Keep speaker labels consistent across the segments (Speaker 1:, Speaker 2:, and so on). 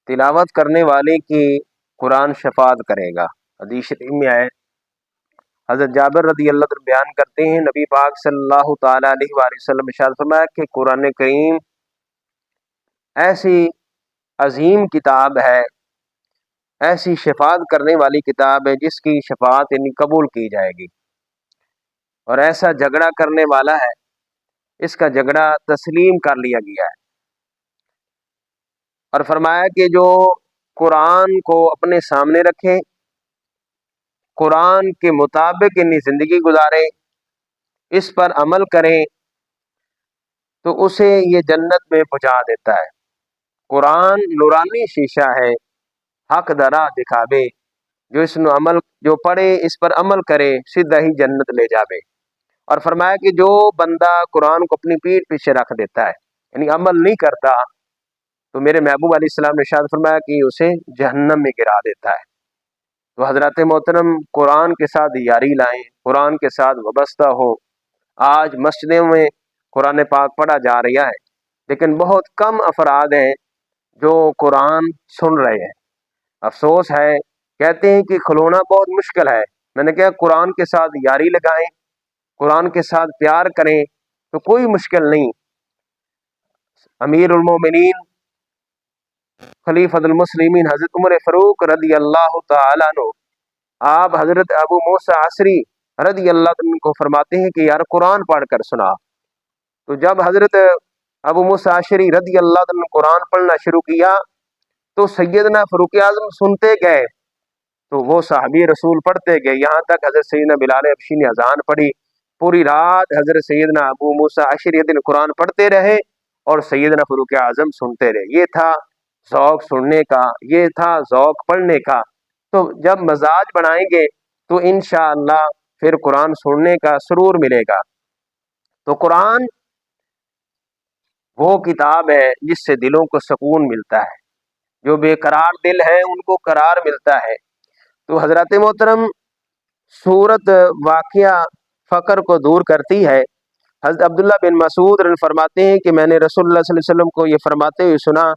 Speaker 1: تلاوت کرنے والے کی قرآن شفاعت کرے گا۔ حدیث شریف میں آئے، حضرت جابر رضی اللہ عنہ بیان کرتے ہیں، نبی پاک صلی اللہ تعالیٰ علیہ وآلہ وسلم ارشاد فرمایا کہ قرآن کریم ایسی عظیم کتاب ہے، ایسی شفاعت کرنے والی کتاب ہے جس کی شفاعت یعنی قبول کی جائے گی، اور ایسا جھگڑا کرنے والا ہے، اس کا جھگڑا تسلیم کر لیا گیا ہے۔ اور فرمایا کہ جو قرآن کو اپنے سامنے رکھے، قرآن کے مطابق انی زندگی گزارے، اس پر عمل کرے، تو اسے یہ جنت میں پہنچا دیتا ہے۔ قرآن نورانی شیشہ ہے، حق درا دکھاوے، جو اس نے عمل جو پڑھے اس پر عمل کرے سیدھا ہی جنت لے جاوے۔ اور فرمایا کہ جو بندہ قرآن کو اپنی پیٹھ پیچھے رکھ دیتا ہے، یعنی عمل نہیں کرتا، تو میرے محبوب علیہ السلام نے ارشاد فرمایا کہ اسے جہنم میں گرا دیتا ہے۔ تو حضرات محترم، قرآن کے ساتھ یاری لائیں، قرآن کے ساتھ وابستہ ہو۔ آج مسجدوں میں قرآن پاک پڑھا جا رہا ہے، لیکن بہت کم افراد ہیں جو قرآن سن رہے ہیں۔ افسوس ہے، کہتے ہیں کہ کھلونا بہت مشکل ہے۔ میں نے کہا قرآن کے ساتھ یاری لگائیں، قرآن کے ساتھ پیار کریں تو کوئی مشکل نہیں۔ امیر المومنین خلیفۃ المسلمین حضرت عمر فاروق رضی اللہ تعالیٰ عنہ، آپ حضرت ابو موسیٰ عشری رضی اللہ عنہ کو فرماتے ہیں کہ یار قرآن پڑھ کر سنا۔ تو جب حضرت ابو موسیٰ عشری رضی اللہ عنہ قرآن پڑھنا شروع کیا تو سیدنا فاروق اعظم سنتے گئے، تو وہ صحابی رسول پڑھتے گئے، یہاں تک حضرت سیدنا بلال حبشی نے اذان پڑھی۔ پوری رات حضرت سیدنا ابو موسیٰ عشری دن قرآن پڑھتے رہے اور سیدنا فاروق اعظم سنتے رہے۔ یہ تھا ذوق سننے کا، یہ تھا ذوق پڑھنے کا۔ تو جب مزاج بنائیں گے تو انشاءاللہ پھر قرآن سننے کا سرور ملے گا۔ تو قرآن وہ کتاب ہے جس سے دلوں کو سکون ملتا ہے، جو بے قرار دل ہے ان کو قرار ملتا ہے۔ تو حضرات محترم، سورت واقعہ فقر کو دور کرتی ہے۔ حضرت عبداللہ بن مسعود فرماتے ہیں کہ میں نے رسول اللہ صلی اللہ علیہ وسلم کو یہ فرماتے ہوئے سنا،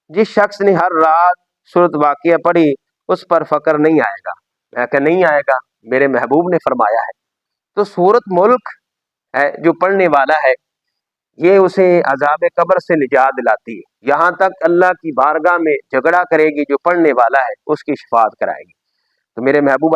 Speaker 1: جس شخص نے ہر رات سورت واقعہ پڑھی اس پر فقر نہیں آئے گا۔ میں کہ نہیں آئے گا، میرے محبوب نے فرمایا ہے۔ تو سورت ملک ہے جو پڑھنے والا ہے، یہ اسے عذاب قبر سے نجات دلاتی ہے، یہاں تک اللہ کی بارگاہ میں جھگڑا کرے گی، جو پڑھنے والا ہے اس کی شفاعت کرائے گی۔ تو میرے محبوب